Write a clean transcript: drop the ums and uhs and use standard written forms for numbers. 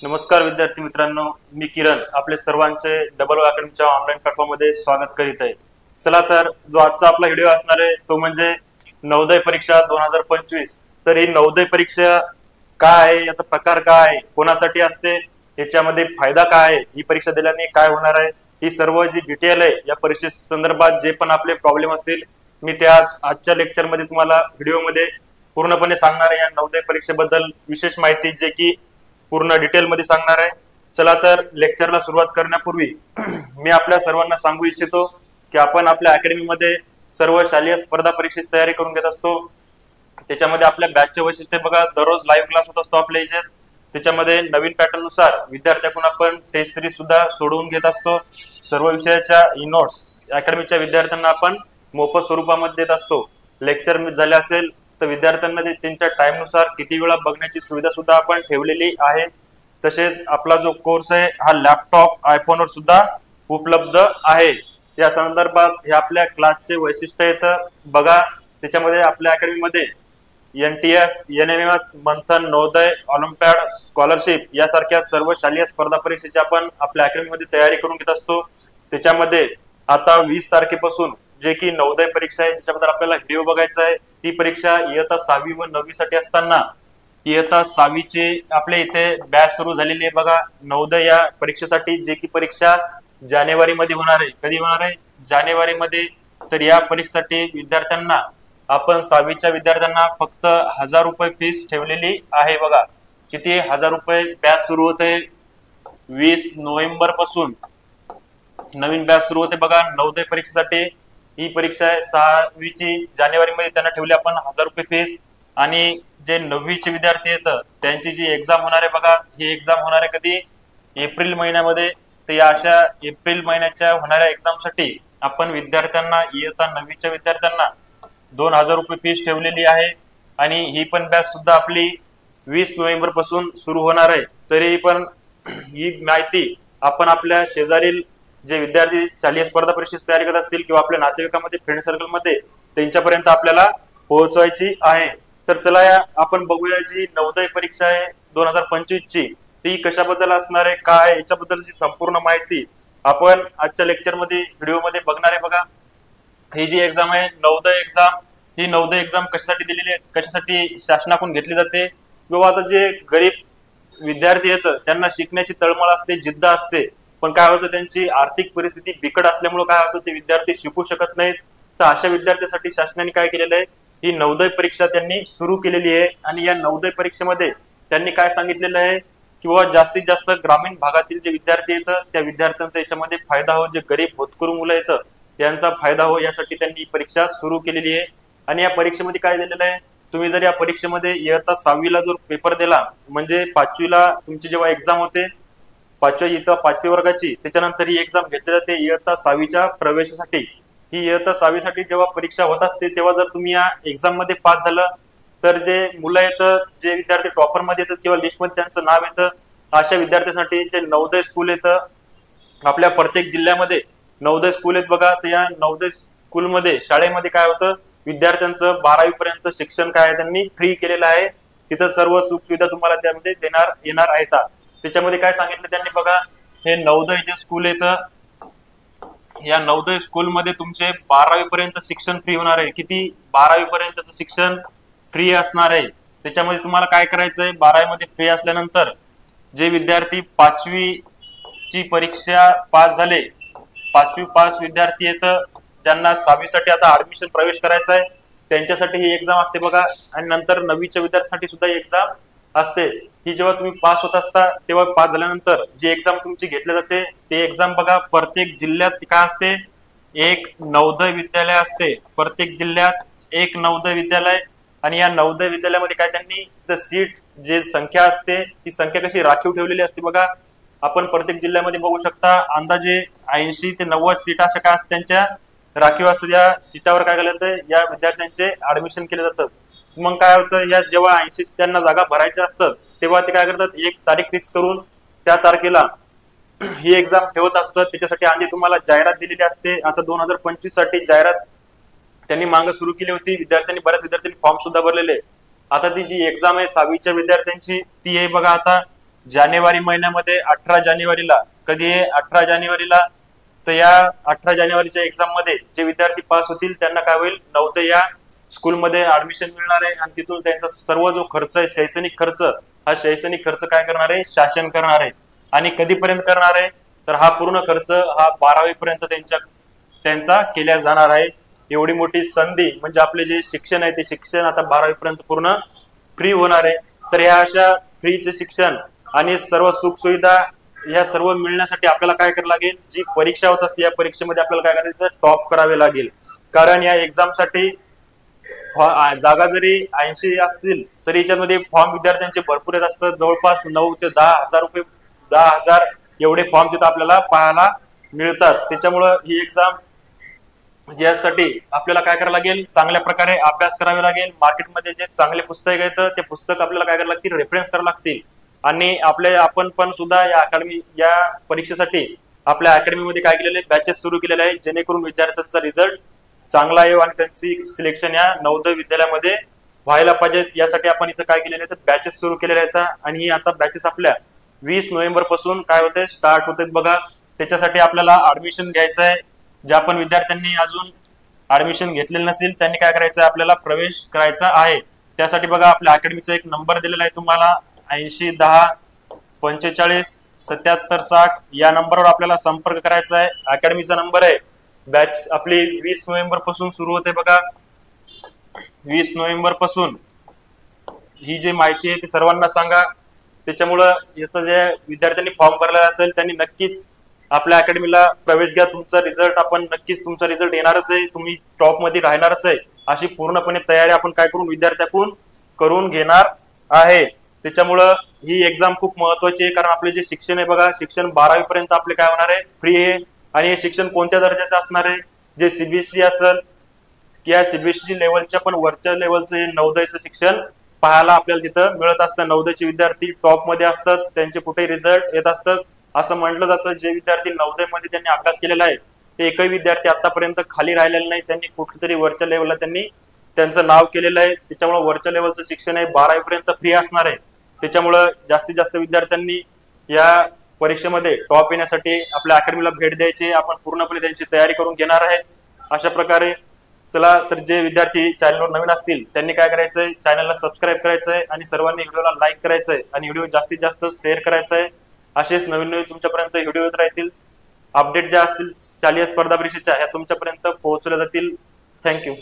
नमस्कार विद्यार्थी मित्रांनो, मी किरण आपले सर्वांचे डबल अकॅडमीच्या ऑनलाईन प्लॅटफॉर्ममध्ये स्वागत करीत आहे। चला तर जो आजचा आपला व्हिडिओ असणार आहे तो म्हणजे नवोदय परीक्षा 2025। तर ही नवोदय परीक्षा काय आहे, याचा प्रकार काय आहे, कोणासाठी असते, याच्यामध्ये फायदा काय आहे, ही परीक्षा दिल्याने काय होणार आहे, ही सर्व जी डिटेल आहे या परीक्षे संदर्भात जे पण आपले प्रॉब्लेम असतील मी ते आजच्या लेक्चरमध्ये तुम्हाला व्हिडिओमध्ये पूर्णपणे सांगणार आहे। या नवोदय परीक्षेबद्दल विशेष माहिती जे की पूर्ण डिटेल मध्ये सांगणार आहे। चला तर लेक्चरला सुरुवात करण्यापूर्वी मी आपल्या सर्वांना सांगू इच्छितो की आपण आपल्या अकॅडमीमध्ये सर्व शालेय स्पर्धा परीक्षेची तयारी करून घेत असतो। त्याच्यामध्ये आपल्या बॅचचे वैशिष्ट्य बघा, दररोज लाईव्ह क्लास होत असतो आपल्या इथे। त्याच्यामध्ये नवीन पॅटर्न नुसार विद्यार्थ्यांकडून आपण टेस्ट सिरीज सुद्धा सोडवून घेत असतो। सर्व विषयाच्या ई नोट्स अकॅडमीच्या विद्यार्थ्यांना आपण मोफत स्वरूपामध्ये देत असतो। लेक्चर झाले असेल तर विद्यार्थ्यांना त्यांच्या टाइम नुसार किती वेळा बघण्याची सुविधा सुद्धा आपण ठेवलेली आहे। तसेच आपला जो कोर्स आहे हा लॅपटॉप आयफोनवर सुद्धा उपलब्ध आहे। या संदर्भात हे आपल्या क्लासचे वैशिष्ट्य आहेत बघा। त्याच्यामध्ये आपल्या अकॅडमीमध्ये NTS, NMS, मंथन, नवोदय, ऑलिम्पियाड, स्कॉलरशिप यासारख्या सर्व शालेय स्पर्धा परीक्षेची आपण आपल्या अकॅडमीमध्ये तयारी करून घेत असतो। त्याच्यामध्ये आता 20 तारखेपासून जे की नवोदय परीक्षा आहे त्याच्याबद्दल आपल्याला व्हिडिओ बघायचा आहे। ती परीक्षा इयत्ता 6वी व 9वी साठी असताना इयत्ता 6वी चे आपल्या इथे बॅच सुरू झालेली आहे बघा। नवोदय या परीक्षेसाठी जे की परीक्षा जानेवारी मध्ये होणार आहे। कधी होणार आहे? जानेवारी मध्ये। तर या परीक्षेसाठी विद्यार्थ्यांना आपण 6वीच्या विद्यार्थ्यांना फक्त 1000 रुपये फीस ठेवलेली आहे बघा। किती? 1000 रुपये बॅच सुरू होते 20 नोव्हेंबर पासून नवीन बॅच सुरू होते बघा नवोदय परीक्षेसाठी। ही परीक्षा आहे 6वीची जानेवारी मध्ये, त्यांना ठेवली आपण 1000 रुपये फीस। आणि जे 9वीचे विद्यार्थी आहेत त्यांची जी एक्झाम होणार आहे बघा, ही एक्झाम होणार आहे कधी? एप्रिल महिन्यामध्ये। तर या अशा एप्रिल महिन्याच्या होणाऱ्या एक्झामसाठी आपण विद्यार्थ्यांना इयत्ता 9वीच्या विद्यार्थ्यांना 2000 रुपये फीस ठेवलेली आहे। आणि ही पण बॅच सुद्धा आपली 20 नोव्हेंबर पासून सुरू होणार आहे। तरी पण ही माहिती आपण आपल्या शेजारील जे विद्यार्थी शालेय स्पर्धा परीक्षेची तयारी करत असतील किंवा आपल्या नातेवाईकांमध्ये फ्रेंड सर्कलमध्ये त्यांच्यापर्यंत आपल्याला पोहोचवायची आहे। तर चला आपण बघूया जी नवोदय परीक्षा आहे 2025 ची ती कशाबद्दल असणार आहे, काय याच्याबद्दलची संपूर्ण माहिती आपण आजच्या लेक्चरमध्ये व्हिडिओमध्ये बघणार आहे बघा। ही जी एक्झाम आहे नवोदय एक्झाम, ही नवोदय एक्झाम कशासाठी दिलेली आहे, कशासाठी शासनाकडून घेतली जाते किंवा आता जे गरीब विद्यार्थी आहेत त्यांना शिकण्याची तळमळ असते, जिद्द असते, पण काय होतं त्यांची आर्थिक परिस्थिती बिकट असल्यामुळे काय होतं ते विद्यार्थी शिकू शकत नाहीत। तर अशा विद्यार्थ्यांसाठी शासनाने काय केलेलं आहे, ही नवोदय परीक्षा त्यांनी सुरू केलेली आहे। आणि या नवोदय परीक्षेमध्ये त्यांनी काय सांगितलेलं आहे किंवा जास्तीत जास्त ग्रामीण भागातील जे विद्यार्थी आहेत त्या विद्यार्थ्यांचा याच्यामध्ये फायदा हो, जे गरीब होतकरू मुलं आहेत त्यांचा फायदा हो, यासाठी त्यांनी ही परीक्षा सुरू केलेली आहे। आणि या परीक्षेमध्ये काय दिलेलं आहे, तुम्ही जर या परीक्षेमध्ये इयत्ता 6वीला जर पेपर दिला म्हणजे 5वीला तुमची जेव्हा एक्झाम होते 5वी वर्गाची, त्याच्यानंतर ही एक्झाम घेतली जाते इयत्ता 6वीच्या प्रवेशासाठी। ही इयत्ता 6वीसाठी जेव्हा परीक्षा होत असते तेव्हा जर तुम्ही या एक्झाम मध्ये पास झालं तर जे मुलं येतं, जे विद्यार्थी टॉपर मध्ये येतात किंवा लिस्ट मध्ये त्यांचं नाव येतं, अशा विद्यार्थ्यांसाठी जे नवोदय स्कूल येतं आपल्या प्रत्येक जिल्ह्यामध्ये नवोदय स्कूल आहेत बघा। तर या नवोदय स्कूलमध्ये शाळेमध्ये काय होतं, विद्यार्थ्यांचं 12वी पर्यंत शिक्षण काय त्यांनी फ्री केलेलं आहे। तिथं सर्व सुख सुविधा तुम्हाला त्यामध्ये देणार येणार आहेत। त्याच्यामध्ये काय सांगितलं त्यांनी बघा, हे नवोदय जे स्कूल येतं या नवोदय स्कूलमध्ये तुमचे 12वी पर्यंत शिक्षण फ्री होणार आहे। किती? 12वी पर्यंतचं शिक्षण फ्री असणार आहे। त्याच्यामध्ये तुम्हाला काय करायचंय, 12वी मध्ये फ्री असल्यानंतर जे विद्यार्थी 5वी ची परीक्षा पास झाले, 5वी पास विद्यार्थी येतं ज्यांना 6वीसाठी आता ऍडमिशन प्रवेश करायचा आहे त्यांच्यासाठी ही एक्झाम असते बघा। आणि नंतर 9वीच्या विद्यार्थ्यांसाठी सुद्धा ही एक्झाम असते। ही जेव्हा तुम्ही पास होत असता तेव्हा पास झाल्यानंतर जी एक्झाम तुमची घेतली जाते ते एक्झाम बघा प्रत्येक जिल्ह्यात काय असते, एक नवोदय विद्यालय असते। प्रत्येक जिल्ह्यात एक नवोदय विद्यालय। आणि या नवोदय विद्यालयामध्ये काय त्यांनी सीट जे संख्या असते ती संख्या कशी राखीव ठेवलेली असते बघा। आपण प्रत्येक जिल्ह्यामध्ये बघू शकता अंदाजे 80 ते 90 सीट अशा काय असतात त्यांच्या राखीव असतात। या सीटावर काय केलं जातं, या विद्यार्थ्यांचे ऍडमिशन केले जातात। मग काय होतं, या जेव्हा 80 त्यांना जागा भरायच्या असतात तेव्हा ते काय करतात, एक तारीख फिक्स करून त्या तारखेला ही एक्झाम ठेवत असतात। त्याच्यासाठी आधी तुम्हाला जाहिरात दिलेली असते। आता 2025 साठी जाहिरात त्यांनी मागे सुरू केली होती, विद्यार्थ्यांनी बऱ्याच विद्यार्थ्यांनी फॉर्म सुद्धा भरलेले। आता ती जी एक्झाम आहे 6वीच्या विद्यार्थ्यांची ती आहे बघा आता जानेवारी महिन्यामध्ये 18 जानेवारीला, कधी 18 जानेवारीला, तर या 18 जानेवारीच्या एक्झाम मध्ये जे विद्यार्थी पास होतील त्यांना काय होईल, नवोदय या स्कूलमध्ये ऍडमिशन मिळणार आहे आणि तिथून त्यांचा सर्व जो खर्च आहे, शैक्षणिक खर्च, हा शैक्षणिक खर्च काय करणार आहे, शासन करणार आहे. आणि कधीपर्यंत करणार आहे, तर हा पूर्ण खर्च हा 12वी पर्यंत त्यांचा केला जाणार आहे. एवढी मोठी संधी म्हणजे आपले जे शिक्षण आहे ते शिक्षण आता 12वी पर्यंत पूर्ण फ्री होणार आहे. तर ह्या अशा फ्रीचे शिक्षण आणि सर्व सुख सुविधा या सर्व मिळण्यासाठी आपल्याला काय करावं लागेल, जी परीक्षा होत असते या परीक्षेमध्ये आपल्याला काय करायचं, टॉप करावे लागेल. कारण या एक्झाम साठी जागा जरी 80 असतील तरी याच्यामध्ये फॉर्म विद्यार्थ्यांचे भरपूर येत असतात. जवळपास 9 ते 10 हजार रुपये, 10,000 एवढे फॉर्म तिथं आपल्याला पाहायला मिळतात. त्याच्यामुळं ही एक्झाम यासाठी आपल्याला काय करावं लागेल, चांगल्या प्रकारे अभ्यास करावे लागेल. मार्केटमध्ये जे चांगले पुस्तक आहेत ते पुस्तक आपल्याला काय करावं लागतील, रेफरन्स करावं लागतील. आणि आपण पण सुद्धा या परीक्षेसाठी आपल्या अकॅडमीमध्ये काय केलेले, बॅचेस सुरू केलेले आहेत, जेणेकरून विद्यार्थ्यांचा रिझल्ट चांगला येईल आणि त्यांची सिलेक्शन या नवोदय विद्यालयामध्ये व्हायला पाहिजे. यासाठी आपण इथं काय केलेले, तर बॅचेस सुरू केलेले आहेत. आणि ही आता बॅचेस आपल्या 20 नोव्हेंबर पासून काय होते, स्टार्ट होते बघा. त्याच्यासाठी आपल्याला ऍडमिशन घ्यायचं आहे. ज्या पण विद्यार्थ्यांनी अजून ऍडमिशन घेतलेलं नसेल त्यांनी काय करायचं, आपल्याला प्रवेश करायचा आहे. त्यासाठी बघा आपल्या अकॅडमीचा एक नंबर दिलेला आहे तुम्हाला, 80 10 45 77 60 या नंबरवर आपल्याला संपर्क करायचा आहे. अकॅडमीचा नंबर आहे. बॅच आपली 20 नोव्हेंबर पासून सुरू होते बघा. 20 नोव्हेंबर पासून ही जी माहिती आहे ती सर्वांना सांगा. त्याच्यामुळं याचं जे विद्यार्थ्यांनी फॉर्म भरलेला असेल त्यांनी नक्कीच आपल्या अकॅडमीला प्रवेश घ्या. तुमचा रिझल्ट आपण नक्कीच तुमचा रिझल्ट येणारच आहे, तुम्ही टॉप मध्ये राहणारच आहे, अशी पूर्णपणे तयारी आपण काय करून विद्यार्थ्याकडून करून घेणार आहे. त्याच्यामुळं ही एक्झाम खूप महत्वाची आहे. कारण आपले जे शिक्षण आहे बघा, शिक्षण 12वी पर्यंत आपले काय होणार आहे, फ्री आहे. आणि हे शिक्षण कोणत्या दर्जाचं असणार आहे, जे सीबीएसई असेल किंवा सीबीएसई लेवलच्या पण वरच्या लेवलचं हे नवोदयचं शिक्षण पाहायला आपल्याला तिथं मिळत असतं. नवोदयचे विद्यार्थी टॉप मध्ये असतात, त्यांचे कुठे रिझल्ट येत असतात. असं म्हटलं जातं जे विद्यार्थी नवोदयमध्ये त्यांनी अभ्यास केलेला आहे ते एकही विद्यार्थी आतापर्यंत खाली राहिलेला नाही. त्यांनी कुठेतरी वरच्या लेवलला त्यांनी त्यांचं नाव केलेलं आहे. त्याच्यामुळे वरच्या लेवलचं शिक्षण आहे 12वी पर्यंत फ्री असणार आहे. त्याच्यामुळं जास्तीत जास्त विद्यार्थ्यांनी या परीक्षेमध्ये टॉप येण्यासाठी आपल्या अकॅडमीला भेट द्यायची. आपण पूर्णपणे त्यांची तयारी करून घेणार आहे. अशा प्रकारे चला तर जे विद्यार्थी चॅनलवर नवीन असतील त्यांनी काय करायचंय, चॅनलला सबस्क्राईब करायचंय आणि सर्वांनी व्हिडिओला लाईक करायचंय आणि व्हिडिओ जास्तीत जास्त शेअर करायचंय. असेच नवीन नवीन तुमच्यापर्यंत व्हिडिओ येत राहतील. अपडेट ज्या असतील शालेय स्पर्धा परीक्षेच्या ह्या तुमच्यापर्यंत पोहोचल्या जातील. थँक्यू.